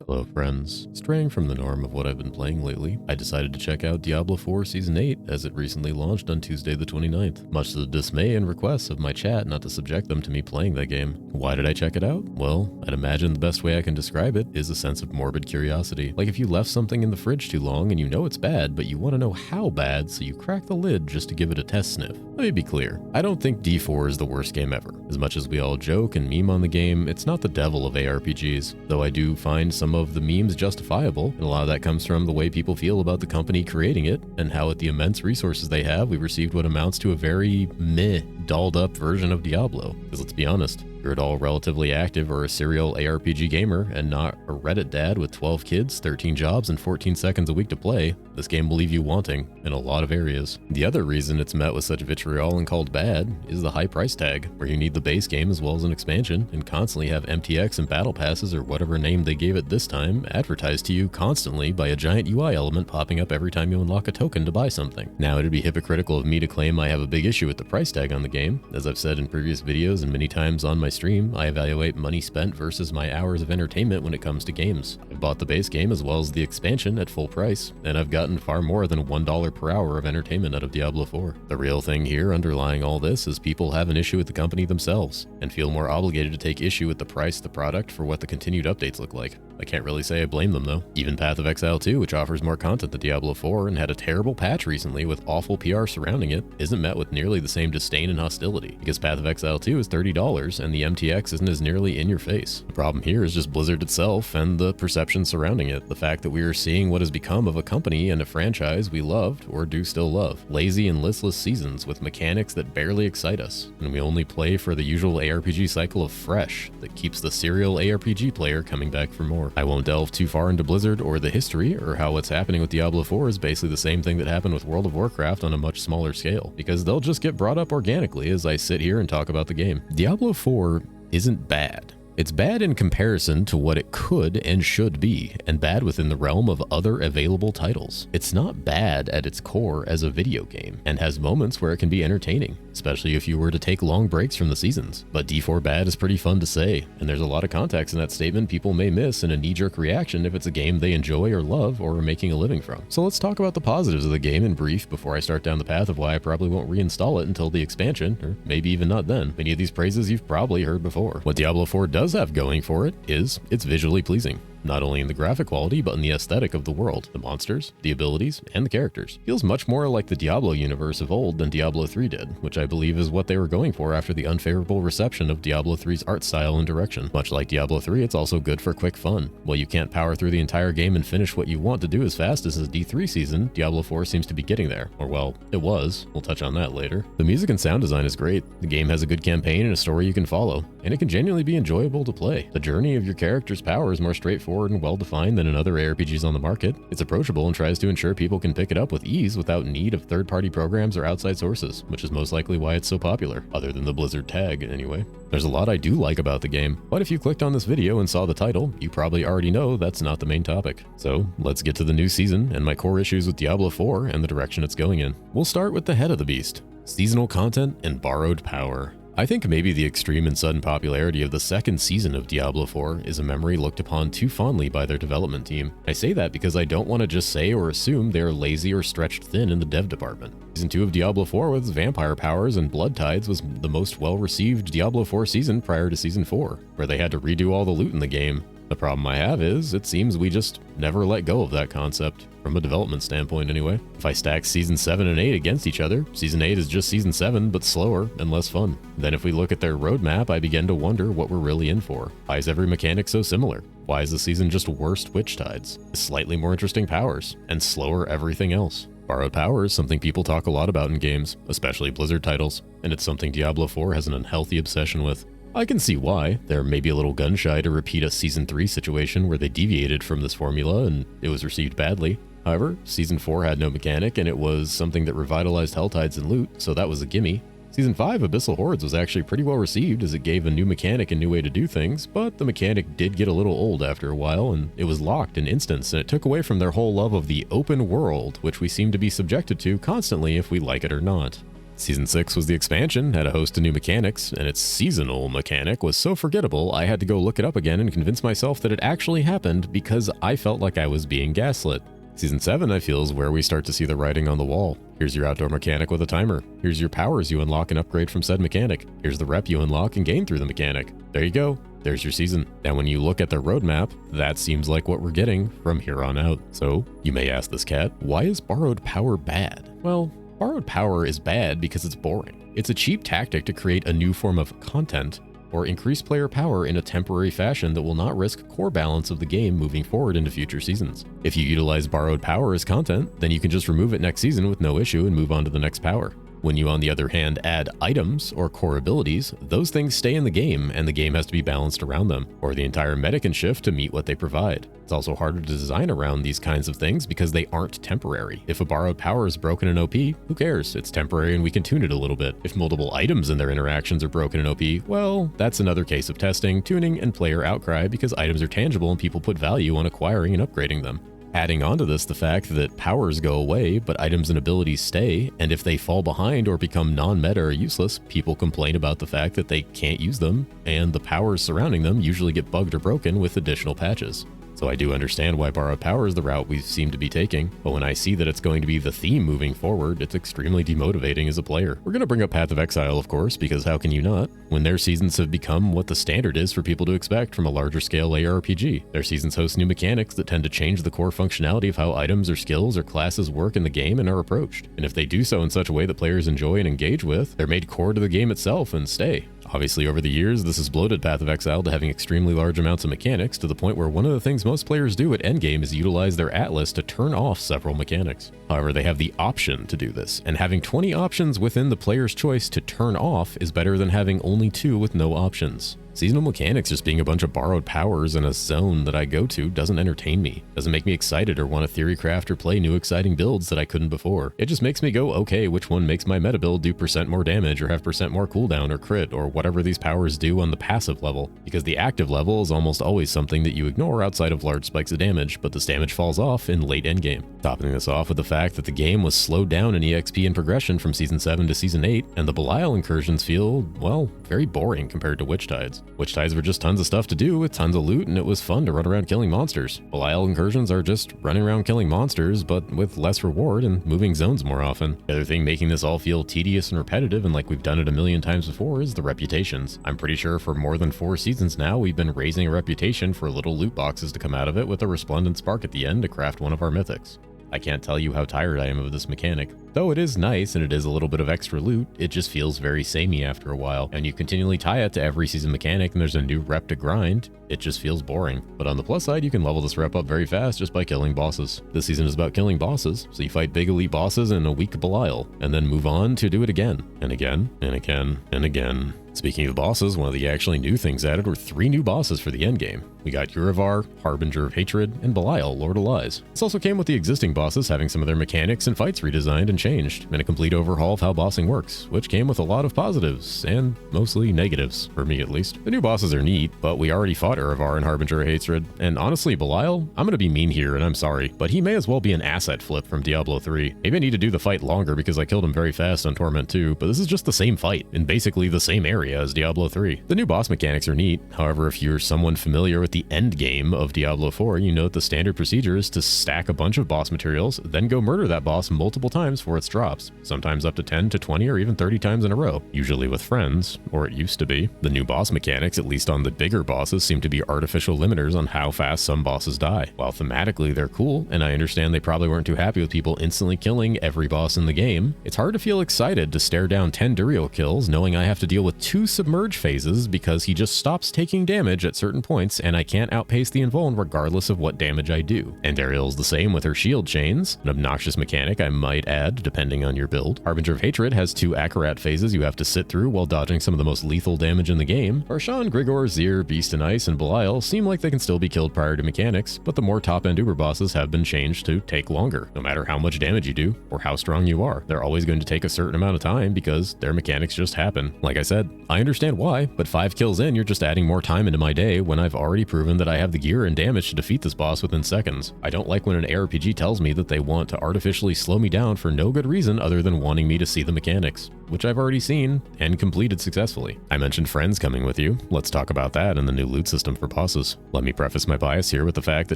Hello friends. Straying from the norm of what I've been playing lately, I decided to check out Diablo 4 Season 8 as it recently launched on Tuesday the 29th, much to the dismay and requests of my chat not to subject them to me playing that game. Why did I check it out? Well, I'd imagine the best way I can describe it is a sense of morbid curiosity. Like if you left something in the fridge too long and you know it's bad, but you want to know how bad, so you crack the lid just to give it a test sniff. Let me be clear, I don't think D4 is the worst game ever. As much as we all joke and meme on the game, it's not the devil of ARPGs, though I do find some of the memes justifiable, and a lot of that comes from the way people feel about the company creating it, and how with the immense resources they have, we received what amounts to a very meh, dolled up version of Diablo. Because let's be honest, you're at all relatively active or a serial ARPG gamer and not a Reddit dad with 12 kids, 13 jobs, and 14 seconds a week to play, this game will leave you wanting in a lot of areas. The other reason it's met with such vitriol and called bad is the high price tag, where you need the base game as well as an expansion and constantly have MTX and battle passes or whatever name they gave it this time advertised to you constantly by a giant UI element popping up every time you unlock a token to buy something. Now, it'd be hypocritical of me to claim I have a big issue with the price tag on the game. As I've said in previous videos and many times on my stream, I evaluate money spent versus my hours of entertainment when it comes to games. I've bought the base game as well as the expansion at full price, and I've gotten far more than $1 per hour of entertainment out of Diablo 4. The real thing here underlying all this is people have an issue with the company themselves, and feel more obligated to take issue with the price of the product for what the continued updates look like. I can't really say I blame them though. Even Path of Exile 2, which offers more content than Diablo 4 and had a terrible patch recently with awful PR surrounding it, isn't met with nearly the same disdain and hostility, because Path of Exile 2 is $30 and the MTX isn't as nearly in your face. The problem here is just Blizzard itself and the perception surrounding it. The fact that we are seeing what has become of a company and a franchise we loved, or do still love. Lazy and listless seasons with mechanics that barely excite us, and we only play for the usual ARPG cycle of fresh that keeps the serial ARPG player coming back for more. I won't delve too far into Blizzard or the history or how what's happening with Diablo 4 is basically the same thing that happened with World of Warcraft on a much smaller scale, because they'll just get brought up organically as I sit here and talk about the game. Diablo 4 isn't bad. It's bad in comparison to what it could and should be, and bad within the realm of other available titles. It's not bad at its core as a video game, and has moments where it can be entertaining, especially if you were to take long breaks from the seasons. But D4 bad is pretty fun to say, and there's a lot of context in that statement people may miss in a knee-jerk reaction if it's a game they enjoy or love or are making a living from. So let's talk about the positives of the game in brief before I start down the path of why I probably won't reinstall it until the expansion, or maybe even not then. Many of these praises you've probably heard before. What Diablo 4 does have going for it is it's visually pleasing. Not only in the graphic quality, but in the aesthetic of the world, the monsters, the abilities, and the characters. Feels much more like the Diablo universe of old than Diablo 3 did, which I believe is what they were going for after the unfavorable reception of Diablo 3's art style and direction. Much like Diablo 3, it's also good for quick fun. While you can't power through the entire game and finish what you want to do as fast as the D3 season, Diablo 4 seems to be getting there. Or well, it was. We'll touch on that later. The music and sound design is great. The game has a good campaign and a story you can follow, and it can genuinely be enjoyable to play. The journey of your character's power is more straightforward and well-defined than in other ARPGs on the market. It's approachable and tries to ensure people can pick it up with ease without need of third-party programs or outside sources, which is most likely why it's so popular, other than the Blizzard tag anyway. There's a lot I do like about the game, but if you clicked on this video and saw the title, you probably already know that's not the main topic. So let's get to the new season and my core issues with Diablo 4 and the direction it's going in. We'll start with the head of the beast: seasonal content and borrowed power. I think maybe the extreme and sudden popularity of the second season of Diablo 4 is a memory looked upon too fondly by their development team. I say that because I don't want to just say or assume they are lazy or stretched thin in the dev department. Season 2 of Diablo 4 with its vampire powers and blood tides was the most well-received Diablo 4 season prior to Season 4, where they had to redo all the loot in the game. The problem I have is, it seems we just never let go of that concept, from a development standpoint anyway. If I stack Season 7 and 8 against each other, Season 8 is just Season 7, but slower and less fun. Then if we look at their roadmap, I begin to wonder what we're really in for. Why is every mechanic so similar? Why is the season just worse witch tides, slightly more interesting powers, and slower everything else? Borrowed power is something people talk a lot about in games, especially Blizzard titles, and it's something Diablo 4 has an unhealthy obsession with. I can see why. They're maybe a little gun-shy to repeat a Season 3 situation where they deviated from this formula and it was received badly. However, Season 4 had no mechanic and it was something that revitalized Helltides and loot, so that was a gimme. Season 5, Abyssal Hordes, was actually pretty well received as it gave a new mechanic and new way to do things, but the mechanic did get a little old after a while, and it was locked in instance, and it took away from their whole love of the open world, which we seem to be subjected to constantly if we like it or not. Season 6 was the expansion, had a host of new mechanics, and its seasonal mechanic was so forgettable I had to go look it up again and convince myself that it actually happened because I felt like I was being gaslit. Season 7, I feel, is where we start to see the writing on the wall. Here's your outdoor mechanic with a timer. Here's your powers you unlock and upgrade from said mechanic. Here's the rep you unlock and gain through the mechanic. There you go. There's your season. Now when you look at the roadmap, that seems like what we're getting from here on out. So, you may ask this cat, why is borrowed power bad? Well, borrowed power is bad because it's boring. It's a cheap tactic to create a new form of content or increase player power in a temporary fashion that will not risk core balance of the game moving forward into future seasons. If you utilize borrowed power as content, then you can just remove it next season with no issue and move on to the next power. When you, on the other hand, add items or core abilities, those things stay in the game and the game has to be balanced around them, or the entire meta can shift to meet what they provide. It's also harder to design around these kinds of things because they aren't temporary. If a borrowed power is broken in OP, who cares? It's temporary and we can tune it a little bit. If multiple items and their interactions are broken in OP, well, that's another case of testing, tuning, and player outcry because items are tangible and people put value on acquiring and upgrading them. Adding onto this the fact that powers go away, but items and abilities stay, and if they fall behind or become non-meta or useless, people complain about the fact that they can't use them, and the powers surrounding them usually get bugged or broken with additional patches. So I do understand why borrowed power is the route we seem to be taking, but when I see that it's going to be the theme moving forward, it's extremely demotivating as a player. We're going to bring up Path of Exile, of course, because how can you not? When their seasons have become what the standard is for people to expect from a larger scale ARPG. Their seasons host new mechanics that tend to change the core functionality of how items or skills or classes work in the game and are approached. And if they do so in such a way that players enjoy and engage with, they're made core to the game itself and stay. Obviously, over the years, this has bloated Path of Exile to having extremely large amounts of mechanics to the point where one of the things most players do at endgame is utilize their atlas to turn off several mechanics. However, they have the option to do this, and having 20 options within the player's choice to turn off is better than having only 2 with no options. Seasonal mechanics just being a bunch of borrowed powers in a zone that I go to doesn't entertain me, doesn't make me excited or want to theory craft or play new exciting builds that I couldn't before. It just makes me go, okay, which one makes my meta build do % more damage or have % more cooldown or crit or whatever these powers do on the passive level, because the active level is almost always something that you ignore outside of large spikes of damage, but this damage falls off in late endgame. Topping this off with the fact that the game was slowed down in EXP and progression from Season 7 to Season 8, and the Belial incursions feel, well, very boring compared to Witch Tides. Witch Tides were just tons of stuff to do with tons of loot, and it was fun to run around killing monsters. Belial incursions are just running around killing monsters, but with less reward and moving zones more often. The other thing making this all feel tedious and repetitive, and like we've done it a million times before, is the reputations. I'm pretty sure for more than 4 seasons now, we've been raising a reputation for little loot boxes to come out of it with a resplendent spark at the end to craft one of our mythics. I can't tell you how tired I am of this mechanic. Though it is nice and it is a little bit of extra loot, it just feels very samey after a while, and you continually tie it to every season mechanic and there's a new rep to grind, it just feels boring. But on the plus side, you can level this rep up very fast just by killing bosses. This season is about killing bosses, so you fight big elite bosses and a weak Belial, and then move on to do it again, and again, and again, and again. Speaking of bosses, one of the actually new things added were 3 new bosses for the endgame. We got Urivar, Harbinger of Hatred, and Belial, Lord of Lies. This also came with the existing bosses having some of their mechanics and fights redesigned and changed, and a complete overhaul of how bossing works, which came with a lot of positives, and mostly negatives, for me at least. The new bosses are neat, but we already fought Urivar and Harbinger of Hatred, and honestly, Belial, I'm gonna be mean here, and I'm sorry, but he may as well be an asset flip from Diablo 3. Maybe I need to do the fight longer because I killed him very fast on Torment 2, but this is just the same fight, in basically the same area as Diablo 3. The new boss mechanics are neat, however, if you're someone familiar with the end game of Diablo 4, you note the standard procedure is to stack a bunch of boss materials, then go murder that boss multiple times for its drops, sometimes up to 10 to 20 or even 30 times in a row, usually with friends, or it used to be. The new boss mechanics, at least on the bigger bosses, seem to be artificial limiters on how fast some bosses die. While thematically they're cool, and I understand they probably weren't too happy with people instantly killing every boss in the game, it's hard to feel excited to stare down 10 Duriel kills knowing I have to deal with 2 submerge phases because he just stops taking damage at certain points and I can't outpace the invuln regardless of what damage I do. And Ariel's the same with her shield chains, an obnoxious mechanic I might add depending on your build. Harbinger of Hatred has 2 Akarat phases you have to sit through while dodging some of the most lethal damage in the game. Arshan, Grigor, Zir, Beast and Ice, and Belial seem like they can still be killed prior to mechanics, but the more top-end Uber bosses have been changed to take longer. No matter how much damage you do or how strong you are, they're always going to take a certain amount of time because their mechanics just happen. Like I said, I understand why, but 5 kills in, you're just adding more time into my day when I've already proven that I have the gear and damage to defeat this boss within seconds. I don't like when an ARPG tells me that they want to artificially slow me down for no no good reason other than wanting me to see the mechanics, which I've already seen and completed successfully. I mentioned friends coming with you. Let's talk about that and the new loot system for bosses. Let me preface my bias here with the fact that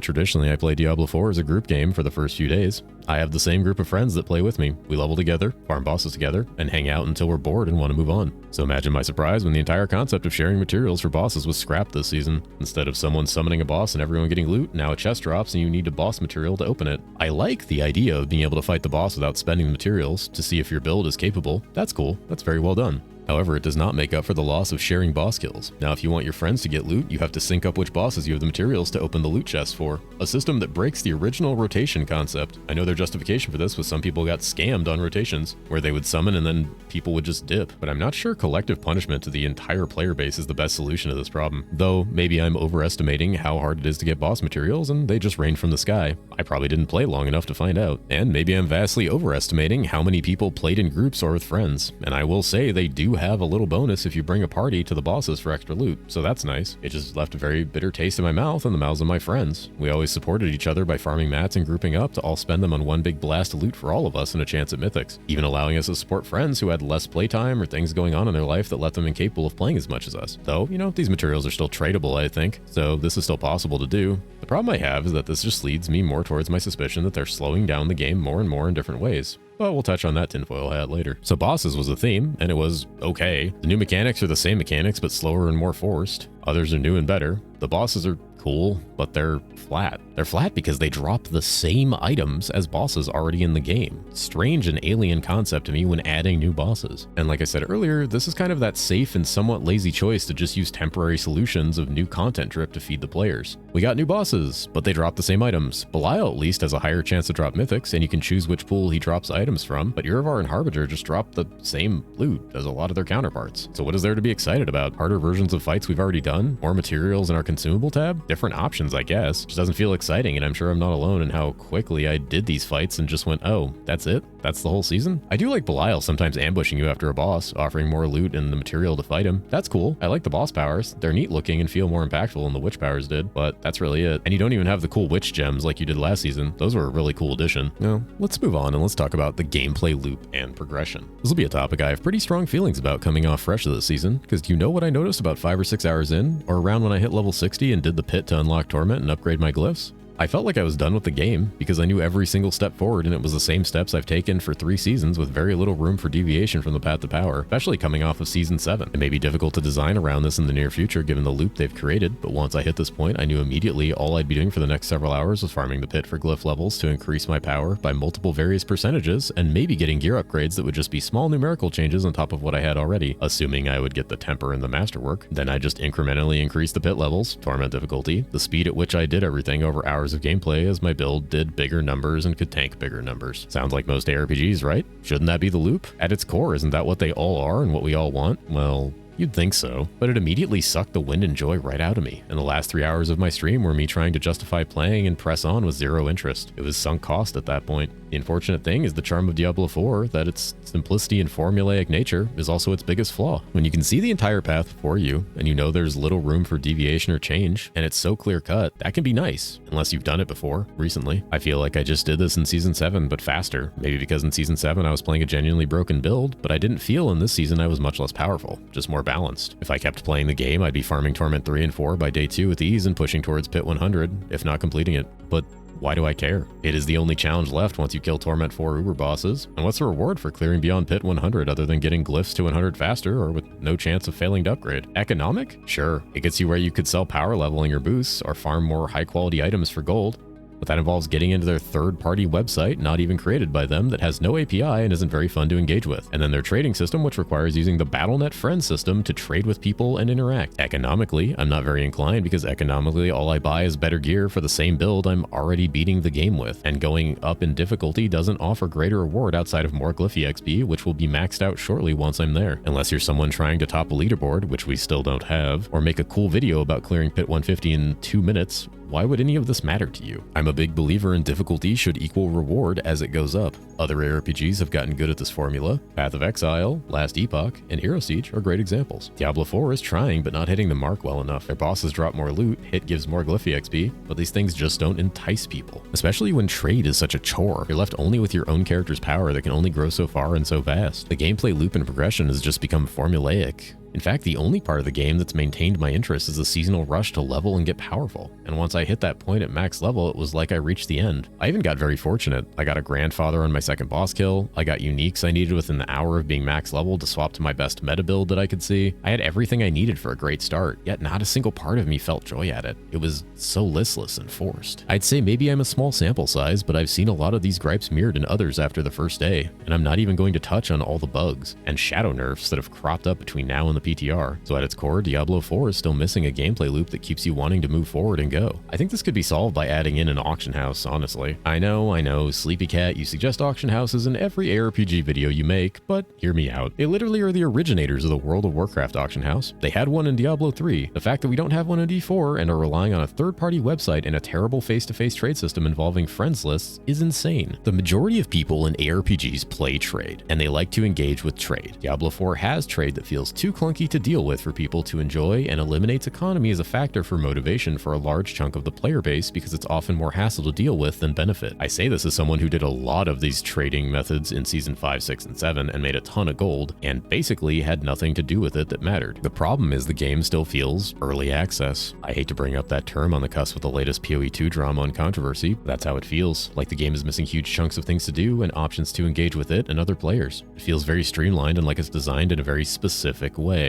traditionally I play Diablo 4 as a group game for the first few days. I have the same group of friends that play with me. We level together, farm bosses together, and hang out until we're bored and want to move on. So imagine my surprise when the entire concept of sharing materials for bosses was scrapped this season. Instead of someone summoning a boss and everyone getting loot, now a chest drops and you need a boss material to open it. I like the idea of being able to fight the boss without spending the materials to see if your build is capable. That's cool. That's very well done. However, it does not make up for the loss of sharing boss kills. Now, if you want your friends to get loot, you have to sync up which bosses you have the materials to open the loot chest for. A system that breaks the original rotation concept. I know their justification for this was some people got scammed on rotations, where they would summon and then people would just dip. But I'm not sure collective punishment to the entire player base is the best solution to this problem. Though, maybe I'm overestimating how hard it is to get boss materials and they just rain from the sky. I probably didn't play long enough to find out. And maybe I'm vastly overestimating how many people played in groups or with friends. And I will say they do have a little bonus if you bring a party to the bosses for extra loot, so that's nice. It just left a very bitter taste in my mouth and the mouths of my friends. We always supported each other by farming mats and grouping up to all spend them on one big blast of loot for all of us and a chance at mythics, even allowing us to support friends who had less playtime or things going on in their life that left them incapable of playing as much as us. Though, you know, these materials are still tradable, I think, so this is still possible to do. The problem I have is that this just leads me more towards my suspicion that they're slowing down the game more and more in different ways. But we'll touch on that tinfoil hat later. So bosses was a theme, and it was okay. The new mechanics are the same mechanics, but slower and more forced. Others are new and better. The bosses are cool, but they're flat. They're flat because they drop the same items as bosses already in the game. Strange and alien concept to me when adding new bosses. And like I said earlier, this is kind of that safe and somewhat lazy choice to just use temporary solutions of new content drip to feed the players. We got new bosses, but they drop the same items. Belial at least has a higher chance to drop mythics, and you can choose which pool he drops items from, but Urivar and Harbinger just drop the same loot as a lot of their counterparts. So what is there to be excited about? Harder versions of fights we've already done? More materials in our consumable tab? Different options, I guess. Just doesn't feel exciting, and I'm sure I'm not alone in how quickly I did these fights and just went, oh, that's it? That's the whole season? I do like Belial sometimes ambushing you after a boss, offering more loot and the material to fight him. That's cool. I like the boss powers. They're neat looking and feel more impactful than the witch powers did, but that's really it. And you don't even have the cool witch gems like you did last season. Those were a really cool addition. Now, let's move on and let's talk about the gameplay loop and progression. This will be a topic I have pretty strong feelings about coming off fresh this season, because do you know what I noticed about 5 or 6 hours in, or around when I hit level 60 and did the pit to unlock Torment and upgrade my glyphs? I felt like I was done with the game because I knew every single step forward, and it was the same steps I've taken for 3 seasons with very little room for deviation from the path to power, especially coming off of season 7. It may be difficult to design around this in the near future given the loop they've created, but once I hit this point, I knew immediately all I'd be doing for the next several hours was farming the pit for glyph levels to increase my power by multiple various percentages, and maybe getting gear upgrades that would just be small numerical changes on top of what I had already, assuming I would get the temper and the masterwork. Then I just incrementally increased the pit levels, torment difficulty, the speed at which I did everything over hours of gameplay as my build did bigger numbers and could tank bigger numbers. Sounds like most ARPGs, right? Shouldn't that be the loop? At its core, isn't that what they all are and what we all want? Well, you'd think so, but it immediately sucked the wind and joy right out of me. And the last 3 hours of my stream were me trying to justify playing and press on with zero interest. It was sunk cost at that point. The unfortunate thing is the charm of Diablo 4, that its simplicity and formulaic nature is also its biggest flaw. When you can see the entire path before you, and you know there's little room for deviation or change, and it's so clear cut, that can be nice, unless you've done it before, recently. I feel like I just did this in Season 7, but faster. Maybe because in Season 7 I was playing a genuinely broken build, but I didn't feel in this season I was much less powerful, just more balanced. If I kept playing the game, I'd be farming Torment 3 and 4 by day 2 with ease and pushing towards Pit 100, if not completing it. But why do I care? It is the only challenge left once you kill Torment 4 Uber bosses. And what's the reward for clearing beyond Pit 100 other than getting glyphs to 100 faster or with no chance of failing to upgrade? Economic? Sure. It gets you where you could sell power leveling your boosts or farm more high quality items for gold. But that involves getting into their third-party website, not even created by them, that has no API and isn't very fun to engage with. And then their trading system, which requires using the BattleNet friend system to trade with people and interact. Economically, I'm not very inclined because economically all I buy is better gear for the same build I'm already beating the game with. And going up in difficulty doesn't offer greater reward outside of more Glyphy XP, which will be maxed out shortly once I'm there. Unless you're someone trying to top a leaderboard, which we still don't have, or make a cool video about clearing Pit 150 in 2 minutes, Why would any of this matter to you? I'm a big believer in difficulty should equal reward as it goes up. Other ARPGs have gotten good at this formula. Path of Exile, Last Epoch, and Hero Siege are great examples. Diablo 4 is trying but not hitting the mark well enough. Their bosses drop more loot, hit gives more Glyphy XP, but these things just don't entice people. Especially when trade is such a chore. You're left only with your own character's power that can only grow so far and so fast. The gameplay loop and progression has just become formulaic. In fact, the only part of the game that's maintained my interest is the seasonal rush to level and get powerful. And once I hit that point at max level, it was like I reached the end. I even got very fortunate. I got a grandfather on my second boss kill. I got uniques I needed within the hour of being max level to swap to my best meta build that I could see. I had everything I needed for a great start, yet not a single part of me felt joy at it. It was so listless and forced. I'd say maybe I'm a small sample size, but I've seen a lot of these gripes mirrored in others after the first day, and I'm not even going to touch on all the bugs and shadow nerfs that have cropped up between now and the PTR. So at its core, Diablo 4 is still missing a gameplay loop that keeps you wanting to move forward and go. I think this could be solved by adding in an auction house, honestly. I know, Sleepy Cat, you suggest auction houses in every ARPG video you make, but hear me out. They literally are the originators of the World of Warcraft auction house. They had one in Diablo 3. The fact that we don't have one in D4 and are relying on a third-party website and a terrible face-to-face trade system involving friends lists is insane. The majority of people in ARPGs play trade, and they like to engage with trade. Diablo 4 has trade that feels too clunky to deal with for people to enjoy and eliminates economy as a factor for motivation for a large chunk of the player base because it's often more hassle to deal with than benefit. I say this as someone who did a lot of these trading methods in Season 5, 6, and 7 and made a ton of gold and basically had nothing to do with it that mattered. The problem is the game still feels early access. I hate to bring up that term on the cusp of the latest PoE2 drama and controversy, but that's how it feels. Like the game is missing huge chunks of things to do and options to engage with it and other players. It feels very streamlined and like it's designed in a very specific way.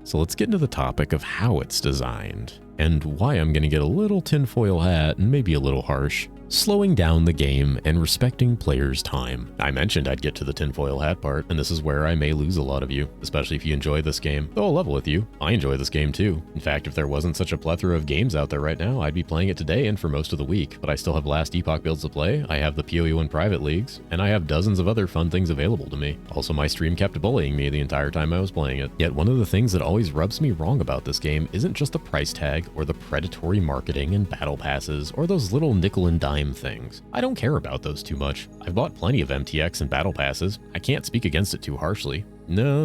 So let's get into the topic of how it's designed, and why I'm going to get a little tinfoil hat and maybe a little harsh. Slowing down the game and respecting players' time. I mentioned I'd get to the tinfoil hat part, and this is where I may lose a lot of you, especially if you enjoy this game. Though I'll level with you, I enjoy this game too. In fact, if there wasn't such a plethora of games out there right now, I'd be playing it today and for most of the week, but I still have Last Epoch builds to play, I have the PoE1 private leagues, and I have dozens of other fun things available to me. Also, my stream kept bullying me the entire time I was playing it. Yet one of the things that always rubs me wrong about this game isn't just the price tag or the predatory marketing and battle passes or those little nickel and dime things. I don't care about those too much. I've bought plenty of MTX and battle passes. I can't speak against it too harshly. No.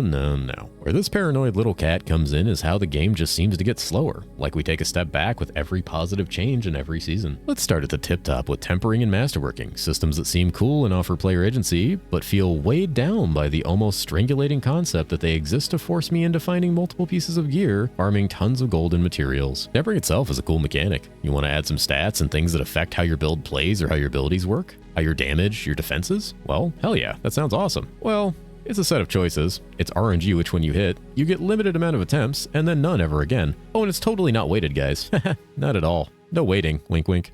Where this paranoid little cat comes in is how the game just seems to get slower, like we take a step back with every positive change in every season. Let's start at the tip top with tempering and masterworking, systems that seem cool and offer player agency, but feel weighed down by the almost strangulating concept that they exist to force me into finding multiple pieces of gear, farming tons of gold and materials. Tempering itself is a cool mechanic. You want to add some stats and things that affect how your build plays or how your abilities work? How your damage, your defenses? Well, hell yeah, that sounds awesome. Well, it's a set of choices. It's RNG which one you hit. You get limited amount of attempts, and then none ever again. Oh, and it's totally not weighted, guys. Not at all. No weighting. Wink, wink.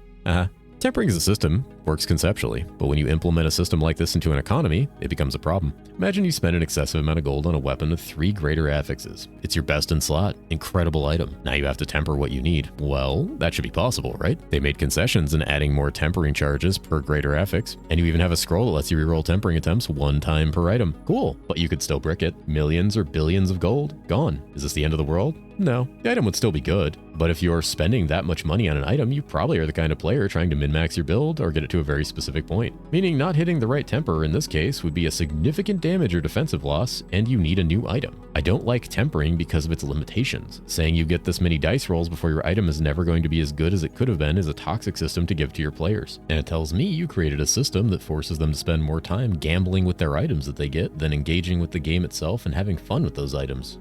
Tempering as a system works conceptually, but when you implement a system like this into an economy, it becomes a problem. Imagine you spend an excessive amount of gold on a weapon with 3 greater affixes. It's your best in slot. Incredible item. Now you have to temper what you need. Well, that should be possible, right? They made concessions in adding more tempering charges per greater affix, and you even have a scroll that lets you reroll tempering attempts 1 time per item. Cool, but you could still brick it. Millions or billions of gold, gone. Is this the end of the world? No, the item would still be good, but if you're spending that much money on an item, you probably are the kind of player trying to min-max your build or get it to a very specific point. Meaning not hitting the right temper in this case would be a significant damage or defensive loss, and you need a new item. I don't like tempering because of its limitations. Saying you get this many dice rolls before your item is never going to be as good as it could have been is a toxic system to give to your players. And it tells me you created a system that forces them to spend more time gambling with their items that they get than engaging with the game itself and having fun with those items.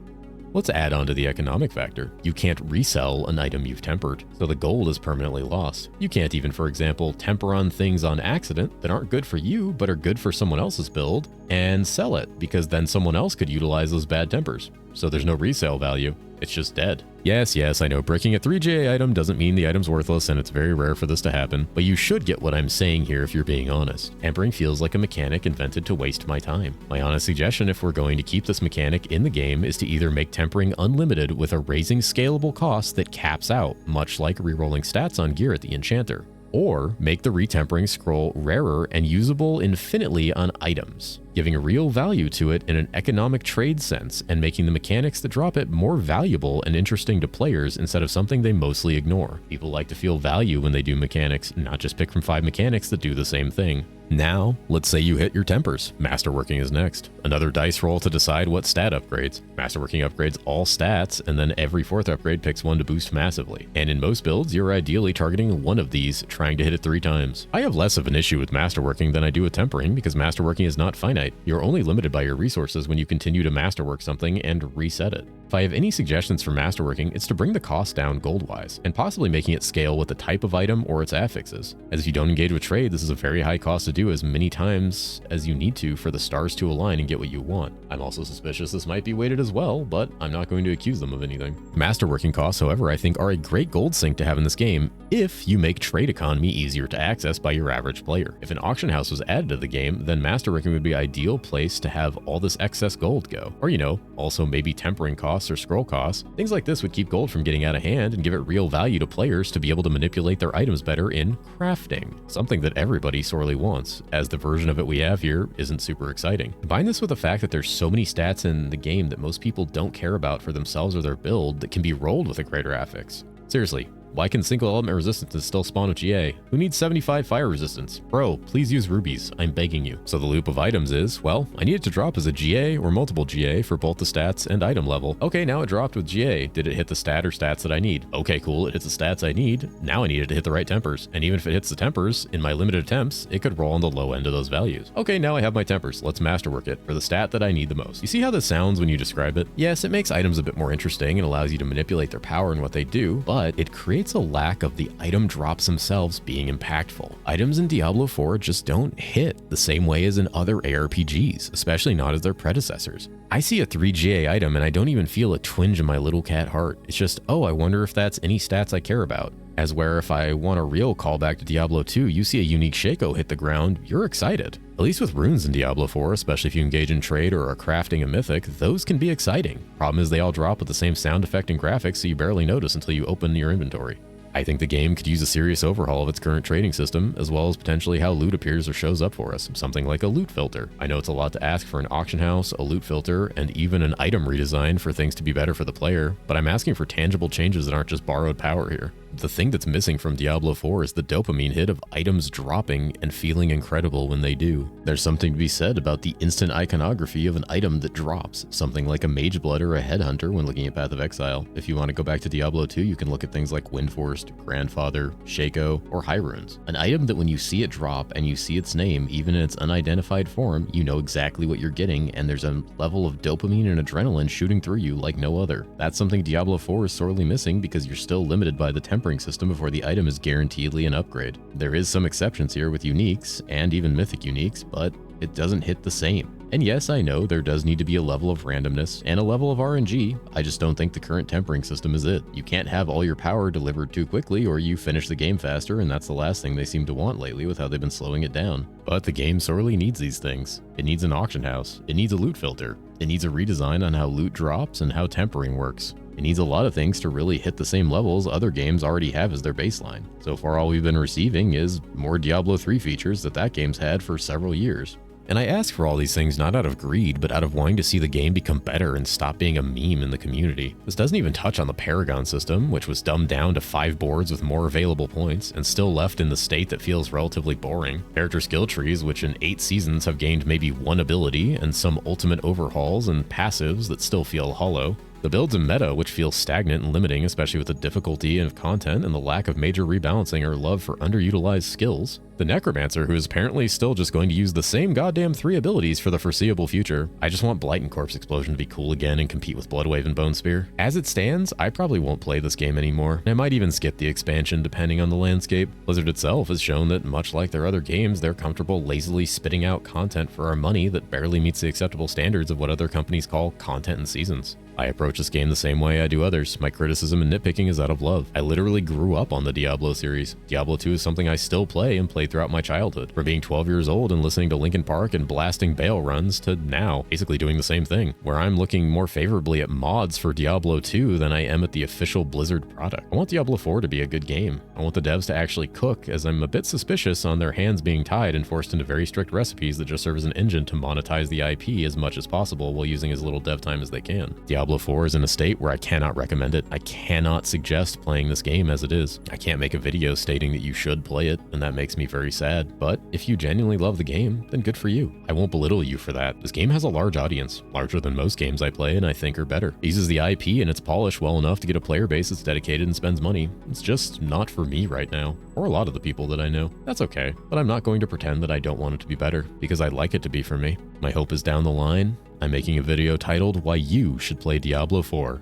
Let's add on to the economic factor. You can't resell an item you've tempered, so the gold is permanently lost. You can't even, for example, temper on things on accident that aren't good for you but are good for someone else's build and sell it, because then someone else could utilize those bad tempers. So there's no resale value. It's just dead. Yes, I know bricking a 3GA item doesn't mean the item's worthless, and it's very rare for this to happen, but you should get what I'm saying here if you're being honest. Tempering feels like a mechanic invented to waste my time. My honest suggestion, if we're going to keep this mechanic in the game, is to either make tempering unlimited with a raising scalable cost that caps out, much like rerolling stats on gear at the enchanter, or make the retempering scroll rarer and usable infinitely on items. giving real value to it in an economic trade sense and making the mechanics that drop it more valuable and interesting to players instead of something they mostly ignore. People like to feel value when they do mechanics, not just pick from 5 mechanics that do the same thing. Now, let's say you hit your tempers. Masterworking is next. Another dice roll to decide what stat upgrades. Masterworking upgrades all stats, and then every 4th upgrade picks one to boost massively. And in most builds, you're ideally targeting one of these, trying to hit it 3 times. I have less of an issue with Masterworking than I do with tempering, because Masterworking is not finite. You're only limited by your resources when you continue to masterwork something and reset it. If I have any suggestions for Masterworking, it's to bring the cost down gold-wise, and possibly making it scale with the type of item or its affixes. As if you don't engage with trade, this is a very high cost to do as many times as you need to for the stars to align and get what you want. I'm also suspicious this might be weighted as well, but I'm not going to accuse them of anything. Masterworking costs, however, I think are a great gold sink to have in this game if you make trade economy easier to access by your average player. If an auction house was added to the game, then Masterworking would be an ideal place to have all this excess gold go. Or, also maybe tempering costs or scroll costs. Things like this would keep gold from getting out of hand and give it real value to players to be able to manipulate their items better in crafting, something that everybody sorely wants, as the version of it we have here isn't super exciting. Combine this with the fact that there's so many stats in the game that most people don't care about for themselves or their build that can be rolled with a greater affix. Seriously, why can single element resistance still spawn with GA? Who needs 75 fire resistance? Bro, please use rubies, I'm begging you. So the loop of items is, well, I need it to drop as a GA or multiple GA for both the stats and item level. Okay, now it dropped with GA. Did it hit the stat or stats that I need? Okay, cool, it hits the stats I need. Now I need it to hit the right tempers. And even if it hits the tempers, in my limited attempts, it could roll on the low end of those values. Okay, now I have my tempers. Let's masterwork it for the stat that I need the most. You see how this sounds when you describe it? Yes, it makes items a bit more interesting and allows you to manipulate their power and what they do, but it creates a lack of the item drops themselves being impactful. Items in Diablo 4 just don't hit the same way as in other ARPGs, especially not as their predecessors. I see a 3GA item and I don't even feel a twinge in my little cat heart. It's just, oh, I wonder if that's any stats I care about. As where if I want a real callback to Diablo 2, you see a unique Shaco hit the ground, you're excited. At least with runes in Diablo 4, especially if you engage in trade or are crafting a mythic, those can be exciting. Problem is they all drop with the same sound effect and graphics, so you barely notice until you open your inventory. I think the game could use a serious overhaul of its current trading system, as well as potentially how loot appears or shows up for us, something like a loot filter. I know it's a lot to ask for an auction house, a loot filter, and even an item redesign for things to be better for the player, but I'm asking for tangible changes that aren't just borrowed power here. The thing that's missing from Diablo 4 is the dopamine hit of items dropping and feeling incredible when they do. There's something to be said about the instant iconography of an item that drops, something like a Mage Blood or a Headhunter when looking at Path of Exile. If you want to go back to Diablo 2, you can look at things like Windforced, Grandfather, Shaco, or High Runes. An item that when you see it drop and you see its name, even in its unidentified form, you know exactly what you're getting, and there's a level of dopamine and adrenaline shooting through you like no other. That's something Diablo 4 is sorely missing because you're still limited by the tempering system before the item is guaranteedly an upgrade. There is some exceptions here with uniques and even mythic uniques, but it doesn't hit the same. And yes, I know there does need to be a level of randomness and a level of RNG. I just don't think the current tempering system is it. You can't have all your power delivered too quickly or you finish the game faster, and that's the last thing they seem to want lately with how they've been slowing it down. But the game sorely needs these things. It needs an auction house. It needs a loot filter. It needs a redesign on how loot drops and how tempering works. It needs a lot of things to really hit the same levels other games already have as their baseline. So far all we've been receiving is more Diablo 3 features that game's had for several years. And I ask for all these things not out of greed, but out of wanting to see the game become better and stop being a meme in the community. This doesn't even touch on the Paragon system, which was dumbed down to 5 boards with more available points, and still left in the state that feels relatively boring. Character skill trees, which in 8 seasons have gained maybe 1 ability, and some ultimate overhauls and passives that still feel hollow. The builds and meta, which feels stagnant and limiting, especially with the difficulty of content and the lack of major rebalancing or love for underutilized skills. The Necromancer, who is apparently still just going to use the same goddamn 3 abilities for the foreseeable future. I just want Blight and Corpse Explosion to be cool again and compete with Bloodwave and Bone Spear. As it stands, I probably won't play this game anymore. I might even skip the expansion depending on the landscape. Blizzard itself has shown that, much like their other games, they're comfortable lazily spitting out content for our money that barely meets the acceptable standards of what other companies call content and seasons. I approach this game the same way I do others. My criticism and nitpicking is out of love. I literally grew up on the Diablo series. Diablo 2 is something I still play and play played throughout my childhood, from being 12 years old and listening to Linkin Park and blasting bail runs to now, basically doing the same thing, where I'm looking more favorably at mods for Diablo 2 than I am at the official Blizzard product. I want Diablo 4 to be a good game. I want the devs to actually cook, as I'm a bit suspicious on their hands being tied and forced into very strict recipes that just serve as an engine to monetize the IP as much as possible while using as little dev time as they can. Diablo 4 is in a state where I cannot recommend it. I cannot suggest playing this game as it is. I can't make a video stating that you should play it, and that makes me very sad. But if you genuinely love the game, then good for you. I won't belittle you for that. This game has a large audience, larger than most games I play and I think are better. It uses the IP and its polish well enough to get a player base that's dedicated and spends money. It's just not for me right now, or a lot of the people that I know. That's okay, but I'm not going to pretend that I don't want it to be better, because I'd like it to be for me. My hope is down the line, I'm making a video titled Why You Should Play Diablo 4.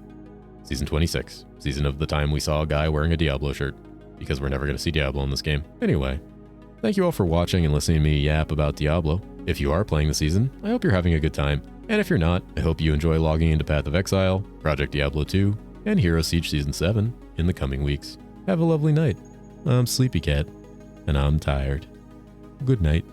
Season 26, season of the time we saw a guy wearing a Diablo shirt, because we're never going to see Diablo in this game. Anyway, thank you all for watching and listening to me yap about Diablo. If you are playing the season, I hope you're having a good time. And if you're not, I hope you enjoy logging into Path of Exile, Project Diablo 2, and Hero Siege Season 7 in the coming weeks. Have a lovely night. I'm Sleepy Cat, and I'm tired. Good night.